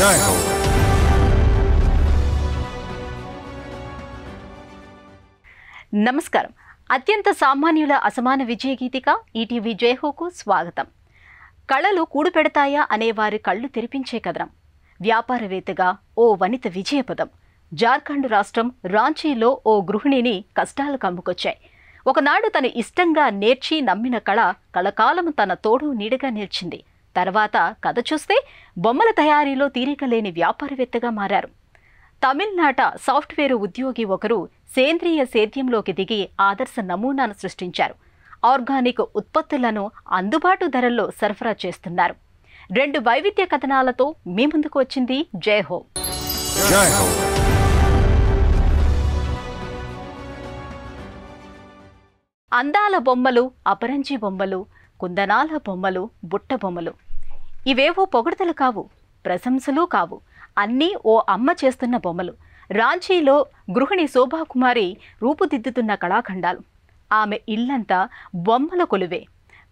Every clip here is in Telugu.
జై హో. నమస్కారం. అత్యంత సామాన్యుల అసమాన విజయ గీతిక ఈటీవీ జయహోకు స్వాగతం. కళలు కూడు పెడతాయా అనేవారి కళ్ళు తెరిపించే కథనం. వ్యాపారవేత్తగా ఓ వనిత విజయపదం. జార్ఖండ్ రాష్ట్రం రాంచీలో ఓ గృహిణిని కష్టాలు కమ్ముకొచ్చాయి. ఒకనాడు తను ఇష్టంగా నేర్చి నమ్మిన కళ కలకాలం తన తోడు నీడగా నిలిచింది. తర్వాత కథ చూస్తే బొమ్మల తయారీలో తీరిక లేని వ్యాపారవేత్తగా మారారు. తమిళనాట సాఫ్ట్వేర్ ఉద్యోగి ఒకరు సేంద్రియ సేద్యంలోకి దిగి ఆదర్శ నమూనాను సృష్టించారు. ఆర్గానిక్ ఉత్పత్తులను అందుబాటు ధరల్లో సరఫరా చేస్తున్నారు. 2 వైవిధ్య కథనాలతో మీ ముందుకు వచ్చింది జయహో. అందాల బొమ్మలు, అపరంజి బొమ్మలు, కుందనాల బొమ్మలు, బుట్ట బొమ్మలు. ఇవేవో పొగడ్తలు కావు, ప్రశంసలు కావు. అన్నీ ఓ అమ్మ చేస్తున్న బొమ్మలు. రాంచీలో గృహిణి శోభాకుమారి రూపుదిద్దుతున్న కళాఖండాలు. ఆమె ఇల్లంతా బొమ్మల కొలువే.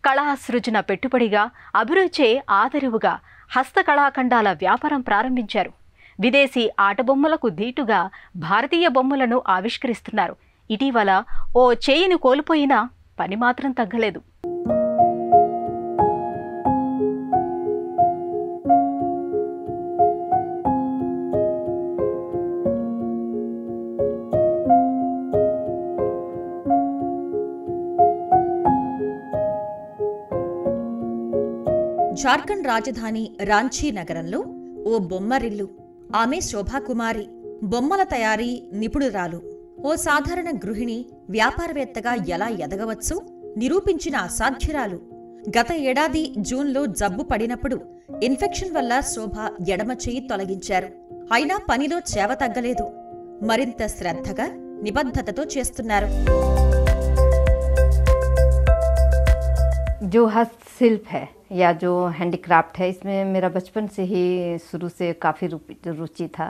కళాసృజన పెట్టుబడిగా, అభిరుచే ఆదరువుగా హస్తకళాఖండాల వ్యాపారం ప్రారంభించారు. విదేశీ ఆటబొమ్మలకు ధీటుగా భారతీయ బొమ్మలను ఆవిష్కరిస్తున్నారు. ఇటీవల ఓ చేయిని కోల్పోయినా పని మాత్రం తగ్గలేదు. జార్ఖండ్ రాజధాని రాంచీ నగరంలో ఓ బొమ్మరిల్లు. ఆమె శోభాకుమారి. బొమ్మల తయారీ నిపుణురాలు. ఓ సాధారణ గృహిణి వ్యాపారవేత్తగా ఎలా ఎదగవచ్చో నిరూపించిన అసాధ్యురాలు. గత ఏడాది జూన్లో జబ్బు పడినప్పుడు ఇన్ఫెక్షన్ వల్ల శోభ ఎడమ చెయ్యి తొలగించారు. అయినా పనిలో చేవ తగ్గలేదు. మరింత శ్రద్ధగా, నిబద్ధతతో చేస్తున్నారు. जो हस्तशिल्प है या जो हैंडीक्राफ्ट है, इसमें मेरा बचपन से ही शुरू से काफ़ी रुचि था.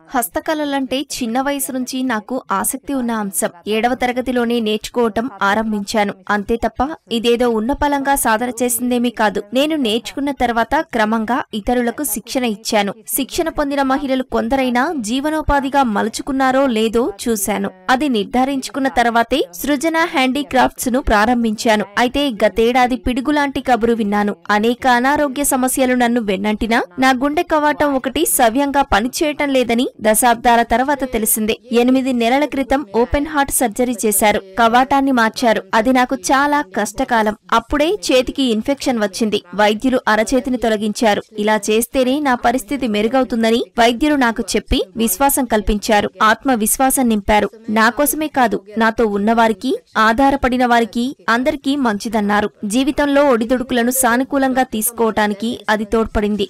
హస్తకళలంటే చిన్న వయసు నుంచి నాకు ఆసక్తి ఉన్న అంశం. 7వ తరగతిలోనే నేర్చుకోవటం ఆరంభించాను. అంతే తప్ప ఇదేదో ఉన్నపలంగా సాధన చేసిందేమీ కాదు. నేను నేర్చుకున్న తర్వాత క్రమంగా ఇతరులకు శిక్షణ ఇచ్చాను. శిక్షణ పొందిన మహిళలు కొందరైనా జీవనోపాధిగా మలుచుకున్నారో లేదో చూశాను. అది నిర్ధారించుకున్న తర్వాతే సృజన హ్యాండీక్రాఫ్ట్స్ ను ప్రారంభించాను. అయితే గతేడాది పిడుగులాంటి కబురు విన్నాను. అనేక అనారోగ్య సమస్యలు నన్ను వెన్నంటినా నా గుండె కవాటం ఒకటి సవ్యంగా పనిచేయటం లేదని దశాబ్దాల తర్వాత తెలిసిందే. 8 నెలల క్రితం ఓపెన్ హార్ట్ సర్జరీ చేశారు. కవాటాన్ని మార్చారు. అది నాకు చాలా కష్టకాలం. అప్పుడే చేతికి ఇన్ఫెక్షన్ వచ్చింది. వైద్యులు అరచేతిని తొలగించారు. ఇలా చేస్తేనే నా పరిస్థితి మెరుగవుతుందని వైద్యులు నాకు చెప్పి విశ్వాసం కల్పించారు. ఆత్మవిశ్వాసం నింపారు. నా కోసమే కాదు, నాతో ఉన్నవారికి, ఆధారపడిన వారికి అందరికీ మంచిదన్నారు. జీవితంలో ఒడిదుడుకులను సానుకూలంగా తీసుకోవటానికి అది తోడ్పడింది.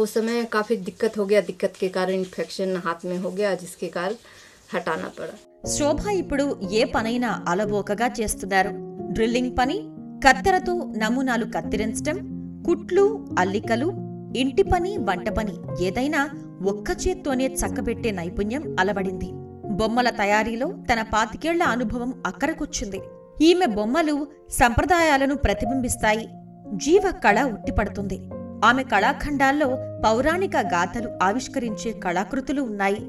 उस समय काफ़ी दिक्कत हो गया. दिक्कत के कारण इन्फेक्शन हाथ में हो गया, जिसके कारण हटाना पड़ा. శోభ ఇప్పుడు ఏ పనైనా అలవోకగా చేస్తున్నారు. డ్రిల్లింగ్ పని, కత్తెరతో నమూనాలు కత్తిరించటం, కుట్లు, అల్లికలు, ఇంటి పని, వంట పని ఏదైనా ఒక్క చేత్తోనే చక్కబెట్టే నైపుణ్యం అలవడింది. బొమ్మల తయారీలో తన 25 ఏళ్ల అనుభవం అక్కరకొచ్చింది. ఈమె బొమ్మలు సంప్రదాయాలను ప్రతిబింబిస్తాయి. జీవ కళ ఉట్టిపడుతుంది. ఆమె కళాఖండాల్లో పౌరాణిక గాథలు ఆవిష్కరించే కళాకృతులు ఉన్నాయి.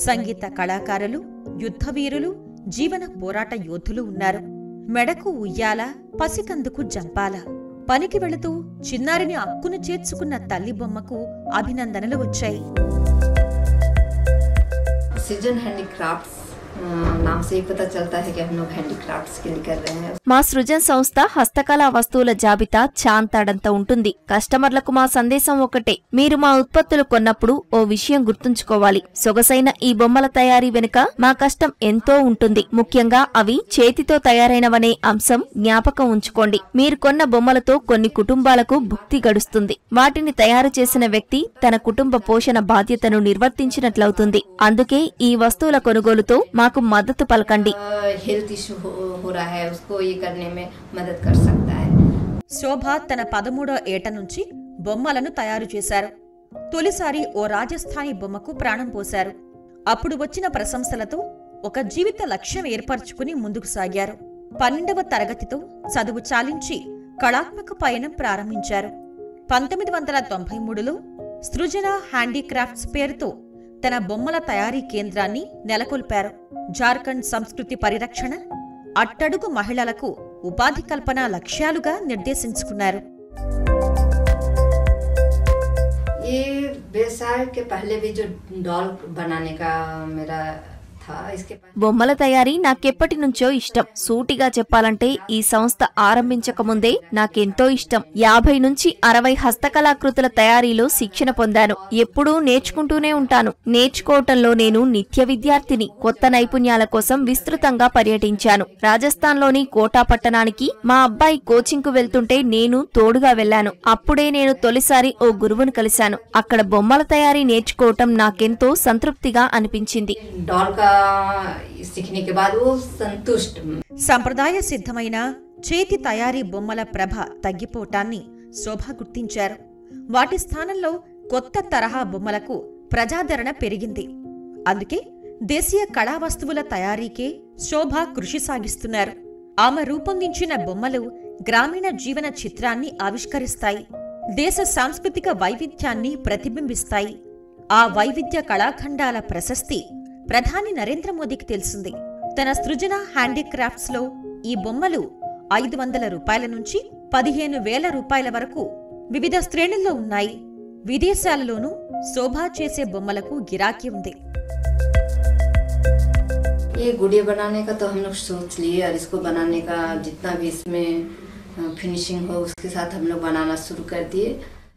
సంగీత కళాకారులు, యుద్ధవీరులు, జీవన పోరాట యోధులు ఉన్నారు. మెడకు ఉయ్యాల, పసికందుకు జంపాల. పనికి వెళుతూ చిన్నారిని అక్కును చేర్చుకున్న తల్లి బొమ్మకు అభినందనలు వచ్చాయి. सृजन हैंडीक्राफ्ट्स नाम से ही पता चलता है कि हम लोग हैंडीक्राफ्ट्स के लिए कर रहे हैं. మా సృజన్ సంస్థ హస్తకళా వస్తువుల జాబితా చాంతాడంత ఉంటుంది. కస్టమర్లకు మా సందేశం ఒకటే, మీరు మా ఉత్పత్తులు కొన్నప్పుడు ఓ విషయం గుర్తుంచుకోవాలి. సొగసైన ఈ బొమ్మల తయారీ వెనుక మా కష్టం ఎంతో ఉంటుంది. ముఖ్యంగా అవి చేతితో తయారైనవనే అంశం జ్ఞాపకం ఉంచుకోండి. మీరు కొన్న బొమ్మలతో కొన్ని కుటుంబాలకు భుక్తి గడుస్తుంది. వాటిని తయారు చేసిన వ్యక్తి తన కుటుంబ పోషణ బాధ్యతను నిర్వర్తించినట్లవుతుంది. అందుకే ఈ వస్తువుల కొనుగోలుతో మాకు మద్దతు పలకండి. हेल्थ इशू हो रहा है, उसको ये करने में मदद कर सकता है. శోభ తన 13వ ఏట నుంచి బొమ్మలను తయారు చేశారు. తొలిసారి ఓ రాజస్థానీ బొమ్మకు ప్రాణం పోశారు. అప్పుడు వచ్చిన ప్రశంసలతో ఒక జీవిత లక్ష్యం ఏర్పరచుకుని ముందుకు సాగారు. 12వ తరగతితో చదువు చాలించి కళాత్మక పయనం ప్రారంభించారు. 1993లో సృజన హ్యాండీక్రాఫ్ట్స్ పేరుతో తన బొమ్మల తయారీ కేంద్రాన్ని నెలకొల్పారు. జార్ఖండ్ సంస్కృతి పరిరక్షణ, అట్టడుగు మహిళలకు ఉపాధి కల్పన లక్ష్యాలుగా నిర్దేశించుకున్నారు. ये व्यवसाय के पहले भी जो डॉल बनाने का मेरा था, इसके బొమ్మల తయారీ నాకెప్పటి నుంచో ఇష్టం. సూటిగా చెప్పాలంటే ఈ సంస్థ ఆరంభించక ముందే నాకెంతో ఇష్టం. 50 నుంచి 60 హస్తకళాకృతుల తయారీలో శిక్షణ పొందాను. ఎప్పుడూ నేర్చుకుంటూనే ఉంటాను. నేర్చుకోవటంలో నేను నిత్య విద్యార్థిని. కొత్త నైపుణ్యాల కోసం విస్తృతంగా పర్యటించాను. రాజస్థాన్లోని కోటా పట్టణానికి మా అబ్బాయి కోచింగ్కు వెళ్తుంటే నేను తోడుగా వెళ్లాను. అప్పుడే నేను తొలిసారి ఓ గురువును కలిశాను. అక్కడ బొమ్మల తయారీ నేర్చుకోవటం నాకెంతో సంతృప్తిగా అనిపించింది. सीखने के बाद वो संतुष्ट. సంప్రదాయ సిద్ధమైన చేతి తయారీ బొమ్మల ప్రభ తగ్గిపోవటాన్ని శోభ గుర్తించారు. వాటి స్థానంలో కొత్త తరహా బొమ్మలకు ప్రజాదరణ పెరిగింది. అందుకే దేశీయ కళా వస్తువుల తయారీకే శోభ కృషి సాగిస్తున్నారు. ఆమె రూపొందించిన బొమ్మలు గ్రామీణ జీవన చిత్రాన్ని ఆవిష్కరిస్తాయి. దేశ సాంస్కృతిక వైవిధ్యాన్ని ప్రతిబింబిస్తాయి. ఆ వైవిధ్య కళాఖండాల ప్రశస్తి ప్రధాని నరేంద్ర మోదీకి తెలిసింది. తన సృజన హ్యాండీక్రాఫ్ట్స్ లో ఈ బొమ్మలు 500 రూపాయల నుంచి 15,000 రూపాయల వరకు వివిధ శ్రేణుల్లో ఉన్నాయి. విదేశాలలోనూ శోభా చేసే బొమ్మలకు గిరాకీ ఉంది. ये गुड़िया बनाने का तो हम लोग सोच लिए और इसको बनाने का जितना भी इसमें फिनिशिंग हो उसके साथ हम लोग बनाना शुरू कर दिए.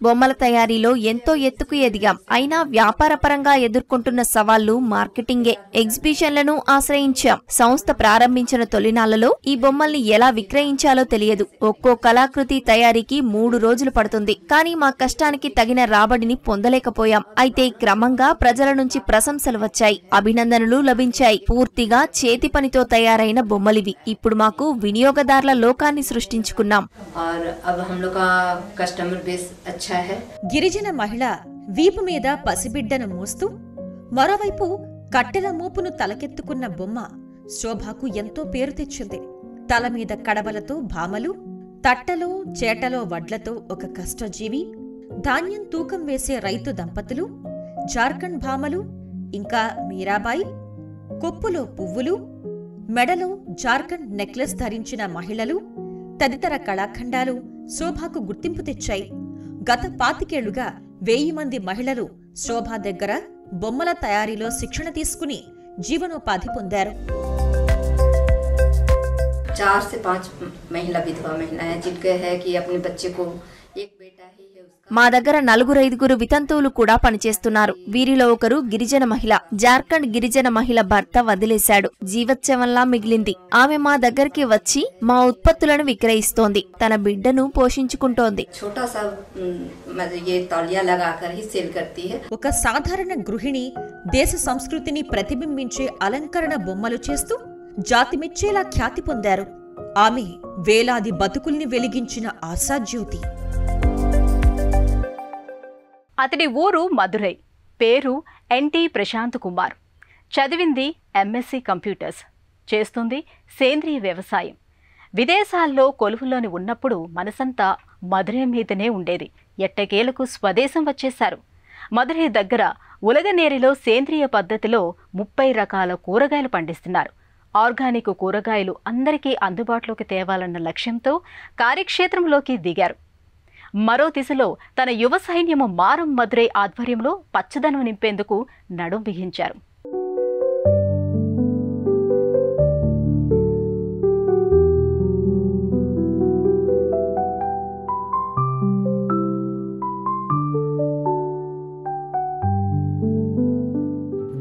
బొమ్మల తయారీలో ఎంతో ఎత్తుకు ఎదిగాం. అయినా వ్యాపారపరంగా ఎదుర్కొంటున్న సవాళ్లు మార్కెటింగే. ఎగ్జిబిషన్లను ఆశ్రయించాం. సంస్థ ప్రారంభించిన తొలినాళ్లలో ఈ బొమ్మల్ని ఎలా విక్రయించాలో తెలియదు. ఒక్కో కళాకృతి తయారీకి 3 రోజులు పడుతుంది. కానీ మా కష్టానికి తగిన రాబడిని పొందలేకపోయాం. అయితే క్రమంగా ప్రజల నుంచి ప్రశంసలు వచ్చాయి, అభినందనలు లభించాయి. పూర్తిగా చేతి పనితో తయారైన బొమ్మలివి. ఇప్పుడు మాకు వినియోగదారుల లోకాన్ని సృష్టించుకున్నాం. గిరిజన మహిళ వీపు మీద పసిబిడ్డను మోస్తూ మరోవైపు కట్టెల మోపును తలకెత్తుకున్న బొమ్మ శోభకు ఎంతో పేరు తెచ్చింది. తల మీద కడవలతో భామలు, తట్టలో చేటలో వడ్లతో ఒక కష్టజీవి, ధాన్యం తూకం వేసే రైతు దంపతులు, జార్ఖండ్ భామలు, ఇంకా మీరాబాయి, కొప్పులో పువ్వులు, మెడలో జార్ఖండ్ నెక్లెస్ ధరించిన మహిళలు తదితర కళాఖండాలు శోభకు గుర్తింపు తెచ్చాయి. గత 25 ఏళ్లుగా 1000 మంది మహిళలు శోభ దగ్గర బొమ్మల తయారీలో శిక్షణ తీసుకుని జీవనోపాధి పొందారు. 4 से 5 महिला विधवा महिलाएं जिनके है कि अपने बच्चे को एक बेटा ही है उसका. మా దగ్గర 4-5 వితంతువులు కూడా పనిచేస్తున్నారు. వీరిలో ఒకరు గిరిజన మహిళ. జార్ఖండ్ గిరిజన మహిళ భర్త వదిలేశాడు. జీవోత్సవంలా మిగిలింది. ఆమె మా దగ్గరికి వచ్చి మా ఉత్పత్తులను విక్రయిస్తోంది. తన బిడ్డను పోషించుకుంటోంది. ఒక సాధారణ గృహిణి దేశ సంస్కృతిని ప్రతిబింబించే అలంకరణ బొమ్మలు చేస్తూ జాతిమెచ్చేలా ఖ్యాతి పొందారు. ఆమె వేలాది బతుకుల్ని వెలిగించిన ఆశాజ్యోతి. అతడి ఊరు మదురై. పేరు ఎన్టీ ప్రశాంత్ కుమార్. చదివింది ఎంఎస్సీ కంప్యూటర్స్. చేస్తుంది సేంద్రియ వ్యవసాయం. విదేశాల్లో కొలువులోని ఉన్నప్పుడు మనసంతా మదురై మీదనే ఉండేది. ఎట్టకేలకు స్వదేశం వచ్చేశారు. మదురై దగ్గర ఉలగనేరిలో సేంద్రియ పద్ధతిలో 30 రకాల కూరగాయలు పండిస్తున్నారు. ఆర్గానిక్ కూరగాయలు అందరికీ అందుబాటులోకి తేవాలన్న లక్ష్యంతో కార్యక్షేత్రంలోకి దిగారు. మరో దిశలో తన యువ సైన్యము మారం మదురై ఆధ్వర్యంలో పచ్చదనం నింపేందుకు నడుం బిగించారు.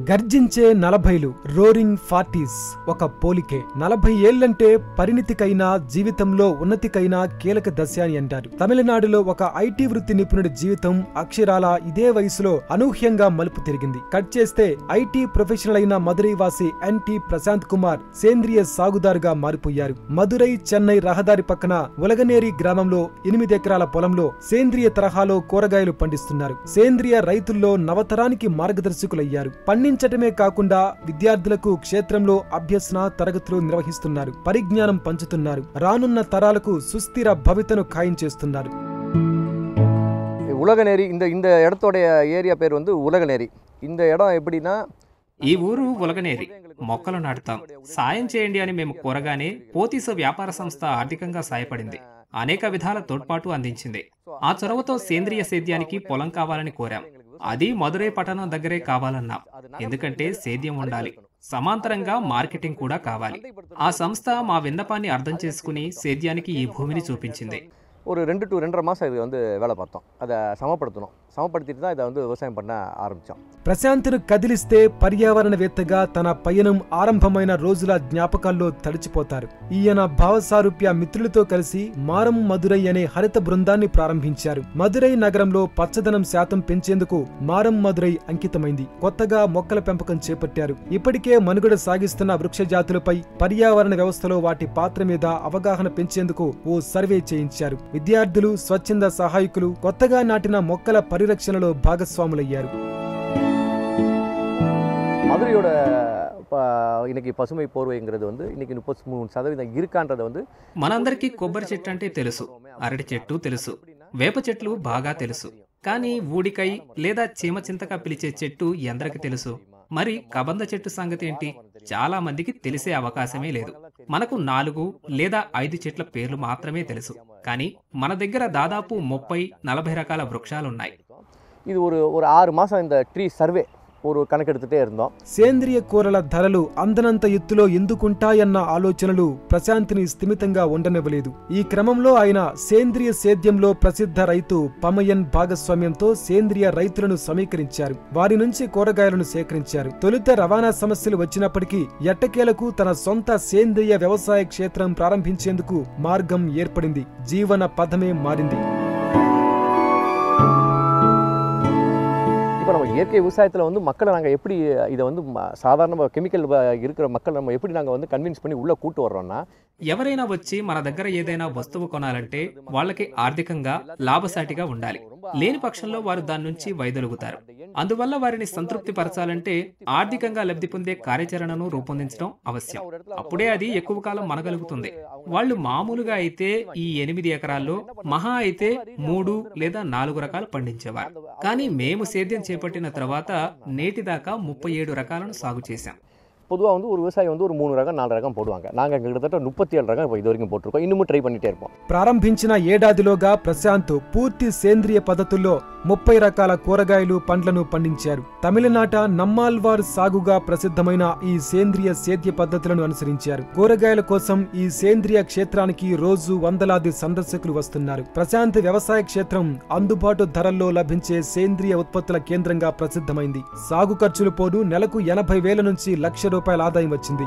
గర్జించే 40లు, రోరింగ్ 40s ఒక పోలికే. 40 ఏళ్లంటే పరిణితికైనా జీవితంలో ఉన్నతికైనా కీలక దశ అని అంటారు. తమిళనాడులో ఒక ఐటీ వృత్తి నిపుణుడి జీవితం అక్షరాల ఇదే వయసులో అనూహ్యంగా మలుపు తిరిగింది. కట్ చేస్తే ఐటీ ప్రొఫెషనల్ అయిన మదురై వాసి ఎన్టీ ప్రశాంత్ కుమార్ సేంద్రియ సాగుదారుగా మారిపోయారు. మదురై చెన్నై రహదారి పక్కన ఉలగనేరి గ్రామంలో 8 ఎకరాల పొలంలో సేంద్రియ తరహాలో కూరగాయలు పండిస్తున్నారు. సేంద్రియ రైతుల్లో నవతరానికి మార్గదర్శకులయ్యారు. పండించటమే కాకుండా విద్యార్థులకు క్షేత్రంలో అభ్యసన తరగతులు నిర్వహిస్తున్నారు. పరిజ్ఞానం పంచుతున్నారు. రానున్న తరాలకు సుస్థిర భవితను ఖాయం చేస్తున్నారు. உலகநேரி இந்த இடத்தோடைய ஏరియా పేరు வந்து உலகநேரி. இந்த இடம் எப்படின்னா ఈ ఊరు ఉలగనేరి. మొక్కలు నాటుతాం, సాయం చేయండి అని మేము కోరగానే పోతీసు వ్యాపార సంస్థ ఆర్థికంగా సాయపడింది. అనేక విధాల తోడ్పాటు అందించింది. ఆ చొరవతో సేంద్రియ సేద్యానికి పొలం కావాలని కోరాం. అది మదురై పట్టణం దగ్గరే కావాలన్నాం. ఎందుకంటే సేద్యం ఉండాలి, సమాంతరంగా మార్కెటింగ్ కూడా కావాలి. ఆ సంస్థ మా విన్నపాన్ని అర్థం చేసుకుని సేద్యానికి ఈ భూమిని చూపించింది. ஒரு 2 to 2.5 மாதம் இது வந்து வேலை பார்த்தோம். அதை సమపడుతూ தான் இதை வந்து వివసాయం பண்ண ఆరంభించాం. ప్రశాంత్ను కదిలిస్తే పర్యావరణవేత్తగా తన పయనం ఆరంభమైన రోజుల జ్ఞాపకాల్లో తడిచిపోతారు. ఈయన భావసారూప్య మిత్రులతో కలిసి మారం మదురై అనే హరిత బృందాన్ని ప్రారంభించారు. మదురై నగరంలో పచ్చదనం శాతం పెంచేందుకు మారం మదురై అంకితమైంది. కొత్తగా మొక్కల పెంపకం చేపట్టారు. ఇప్పటికే మనుగడ సాగిస్తున్న వృక్ష జాతులపై, పర్యావరణ వ్యవస్థలో వాటి పాత్ర మీద అవగాహన పెంచేందుకు ఓ సర్వే చేయించారు. విద్యార్థులు, స్వచ్ఛంద సహాయకులు కొత్తగా నాటిన మొక్కల పరిరక్షణలో భాగస్వాములయ్యారు. மதுரையோட இன்னைக்கு పసుமை పోర్వైங்கிறது வந்து இன்னைக்கு 33% இருக்கான்றத வந்து మనందరికీ కొబ్బరి చెట్టు అంటే తెలుసు, అరటి చెట్టు తెలుసు, వేప చెట్లు బాగా తెలుసు. కానీ ఊడికై లేదా చీమ చింతగా పిలిచే చెట్టు ఎందరికి తెలుసు? మరి కబంద చెట్టు సంగతి ఏంటి? చాలా మందికి తెలిసే అవకాశమే లేదు. మనకు 4 లేదా 5 చెట్ల పేర్లు మాత్రమే తెలుసు. కానీ మన దగ్గర దాదాపు 30-40 రకాల వృక్షాలున్నాయి. ఇది ஒரு 6 మాసం இந்த ట్రీ సర్వే ஒரு కనకెడుతూనే இருந்தோం. సేంద్రియ కూరల ధరలు అందనంత ఎత్తులో ఎందుకుంటాయన్న ఆలోచనలు ప్రశాంత్ని స్థిమితంగా ఉండనివ్వలేదు. ఈ క్రమంలో ఆయన సేంద్రియ సేద్యంలో ప్రసిద్ధ రైతు పమయన్ భాగస్వామ్యంతో సేంద్రియ రైతులను సమీకరించారు. వారి నుంచి కూరగాయలను సేకరించారు. తొలుత రవాణా సమస్యలు వచ్చినప్పటికీ ఎట్టకేలకు తన సొంత సేంద్రియ వ్యవసాయ క్షేత్రం ప్రారంభించేందుకు మార్గం ఏర్పడింది. జీవన పథమే మారింది. இப்போ நம்ம இயற்கை விவசாயத்தில் வந்து மக்களை நாங்கள் எப்படி இதை வந்து சாதாரண கெமிக்கல் இருக்கிற மக்களை நம்ம எப்படி நாங்கள் வந்து கன்வின்ஸ் பண்ணி உள்ளே கூட்டு வர்றோம்னா, ఎవరైనా వచ్చి మన దగ్గర ఏదైనా వస్తువు కొనాలంటే వాళ్ళకి ఆర్థికంగా లాభసాటిగా ఉండాలి. లేని పక్షంలో వారు దాని నుంచి వైదొలుగుతారు. అందువల్ల వారిని సంతృప్తి పరచాలంటే ఆర్థికంగా లబ్ధి పొందే కార్యాచరణను రూపొందించడం అవసరం. అప్పుడే అది ఎక్కువ కాలం మనగలుగుతుంది. వాళ్ళు మామూలుగా అయితే ఈ 8 ఎకరాల్లో మహా అయితే 3 లేదా 4 రకాలు పండించేవారు. కానీ మేము సేద్యం చేపట్టిన తర్వాత నేటిదాకా 37 రకాలను సాగు చేశాం. பொதுவாக வந்து ஒரு விவசாயி வந்து ஒரு 3 ரகம் 4 ரகம் போடுவாங்க. நாங்கள் கிட்டத்தட்ட 37 ரகம் இப்போ இது வரைக்கும் போட்டிருக்கோம். இன்னமும் ட்ரை பண்ணிட்டே இருப்போம். ప్రారంభించిన ఏడాదిలోగా ప్రశాంత్ పూర్తి సేంద్రియ పద్ధతుల్లో 30 రకాల కూరగాయలు, పండ్లను పండించారు. తమిళనాట నమ్మాల్వార్ సాగుగా ప్రసిద్ధమైన ఈ సేంద్రియ సేద్య పద్ధతులను అనుసరించారు. కూరగాయల కోసం ఈ సేంద్రియ క్షేత్రానికి రోజు వందలాది సందర్శకులు వస్తున్నారు. ప్రశాంత్ వ్యవసాయ క్షేత్రం అందుబాటు ధరల్లో లభించే సేంద్రియ ఉత్పత్తుల కేంద్రంగా ప్రసిద్ధమైంది. సాగు ఖర్చులు పోను నెలకు 80,000 నుంచి ₹1,00,000 ఆదాయం వచ్చింది.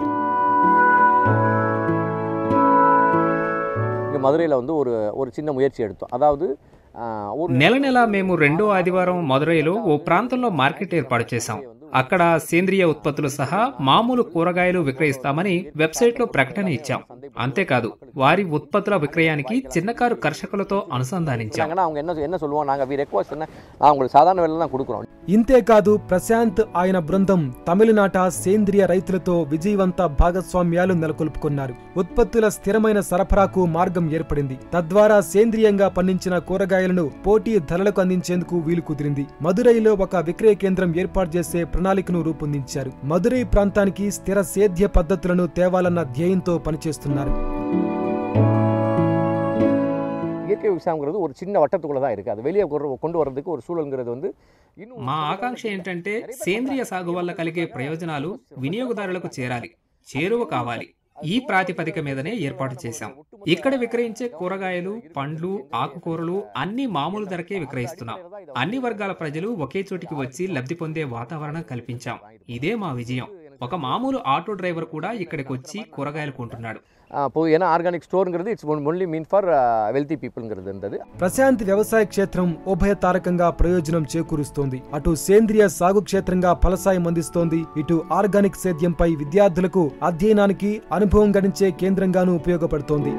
మదురైలో வந்து ஒரு చిన్న ముయర్చి எடுத்தோம். అదావదు నెల నెల మేము 2వ ఆదివారం మదురైలో ఓ ప్రాంతంలో మార్కెట్ ఏర్పాటు చేశాం. అక్కడ సేంద్రియ ఉత్పత్తులు సహా మామూలు కూరగాయలు విక్రయిస్తామని వెబ్సైట్లో ప్రకటన ఇచ్చాం. అంతేకాదు వారి ఉత్పత్తుల విక్రయానికి చిన్నకారు కర్షకులతో అనుసంధానించాం. ఇంతేకాదు ప్రశాంత్ ఆయన బృందం తమిళనాట సేంద్రియ రైతులతో విజయవంత భాగస్వామ్యాలు నెలకొల్పుకున్నారు. ఉత్పత్తుల స్థిరమైన సరఫరాకు మార్గం ఏర్పడింది. తద్వారా సేంద్రియంగా పండించిన కూరగాయలను పోటీ ధరలకు అందించేందుకు వీలు కుదిరింది. మదురైలో ఒక విక్రయ కేంద్రం ఏర్పాటు చేసే ప్రణాళికను రూపొందించారు. మదురై ప్రాంతానికి స్థిర సేద్య పద్ధతులను తేవాలన్న ధ్యేయంతో పనిచేస్తున్నారు. இயற்கை விவசாயம்ங்கிறது ஒரு சின்ன வட்டத்துக்குள்ள தான் இருக்கு. அது வெளியே கொண்டு வரதுக்கு ஒரு சூழல்ங்கிறது வந்து మా ఆకాంక్ష ఏంటంటే సేంద్రియ సాగు వల్ల కలిగే ప్రయోజనాలు వినియోగదారులకు చేరాలి, చేరువ కావాలి. ఈ ప్రాతిపదిక మీదనే ఏర్పాటు చేశాం. ఇక్కడ విక్రయించే కూరగాయలు, పండ్లు, ఆకుకూరలు అన్ని మామూలు ధరకే విక్రయిస్తున్నాం. అన్ని వర్గాల ప్రజలు ఒకే చోటికి వచ్చి లబ్ధి పొందే వాతావరణం కల్పించాం. ఇదే మా విజయం. ఒక మామూలు ఆటో డ్రైవర్ కూడా ఇక్కడికి వచ్చి కూరగాయలు కొంటున్నాడు. ఏనా ఆర్గానిక్ స్టోర్ங்கிறது it's only mean for wealthy పీపుల్ங்கிறது ఉంటది. ప్రశాంత్ వ్యవసాయ క్షేత్రం ఉభయతారకంగా ప్రయోజనం చేకూరుస్తోంది. అటు సేంద్రియ సాగు క్షేత్రంగా ఫలసాయం అందిస్తోంది, ఇటు ఆర్గానిక్ సేద్యంపై విద్యార్థులకు అధ్యయనానికి అనుభవం గడించే కేంద్రంగానూ ఉపయోగపడుతోంది.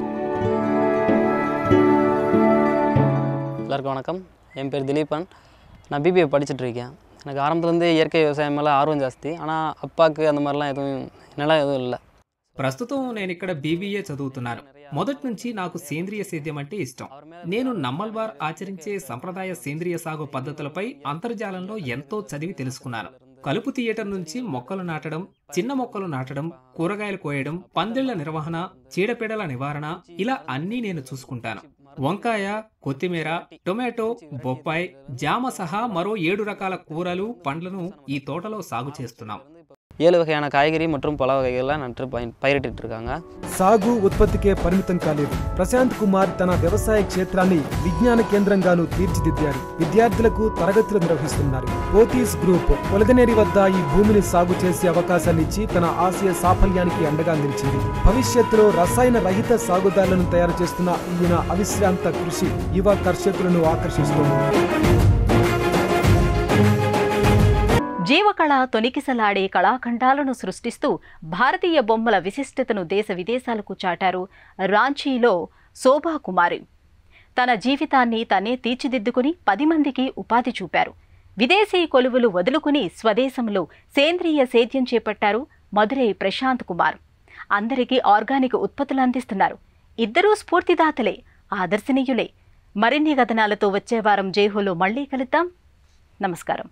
எல்லாருக்கும் வணக்கம். என் பேர் திலீபன். நான் பிபிஏ படிச்சுட்டு இருக்கேன். எனக்கு ஆரம்பத்துலேருந்தே இயற்கை விவசாயம் மேலே ஆர்வம் ஜாஸ்தி. ஆனால் அப்பாவுக்கு அந்த மாதிரிலாம் எதுவும் இல்லை. ప్రస్తుతం నేను ఇక్కడ బీబీఏ చదువుతున్నాను. మొదటి నుంచి నాకు సేంద్రియ సేద్యం అంటే ఇష్టం. నేను నమ్మల్వార్ ఆచరించే సంప్రదాయ సేంద్రియ సాగు పద్ధతులపై అంతర్జాలంలో ఎంతో చదివి తెలుసుకున్నాను. కలుపు తీయటం నుంచి మొక్కలు నాటడం, చిన్న మొక్కలు నాటడం, కూరగాయలు కోయడం, పందిళ్ల నిర్వహణ, చీడపీడల నివారణ, ఇలా అన్నీ నేను చూసుకుంటాను. వంకాయ, కొత్తిమీర, టొమాటో, బొప్పాయి, జామ సహా మరో 7 రకాల కూరలు, పండ్లను ఈ తోటలో సాగు చేస్తున్నాం. 7 வகையான காய்கறி மற்றும் பல வகைகள்லாம் நட்டு பயிரிட்டு இருக்காங்க. సాగు ఉత్పత్తికే పరిమితం కాలేదు. ప్రశాంత్ కుమార్ తన వ్యవసాయ క్షేత్రాన్ని విజ్ఞాన కేంద్రంగాను తీర్చిదిద్దారు. విద్యార్థులకు తరగతులు నిర్వహిస్తున్నారు. పోతీస్ గ్రూప్ పొలగనేరి వద్ద ఈ భూమిని సాగు చేసే అవకాశాన్నిచ్చి తన ఆశయ సాఫల్యానికి అండగా నిలిచింది. భవిష్యత్తులో రసాయన రహిత సాగుదారులను తయారు చేస్తున్న ఈయన అవిశ్రాంత కృషి యువ కర్షకులను ఆకర్షిస్తుంది. జీవకళ తొనికిసలాడే కళాఖండాలను సృష్టిస్తూ భారతీయ బొమ్మల విశిష్టతను దేశ విదేశాలకు చాటారు రాంచీలో శోభా కుమారి. తన జీవితాన్ని తనే తీర్చిదిద్దుకుని 10 మందికి ఉపాధి చూపారు. విదేశీ కొలువులు వదులుకుని స్వదేశంలో సేంద్రియ సేద్యం చేపట్టారు మధురై ప్రశాంత్ కుమార్. అందరికీ ఆర్గానిక్ ఉత్పత్తులు అందిస్తున్నారు. ఇద్దరూ స్ఫూర్తిదాతలే, ఆదర్శనీయులే. మరిన్ని కథనాలతో వచ్చే వారం జైహోలో మళ్లీ కలుద్దాం. నమస్కారం.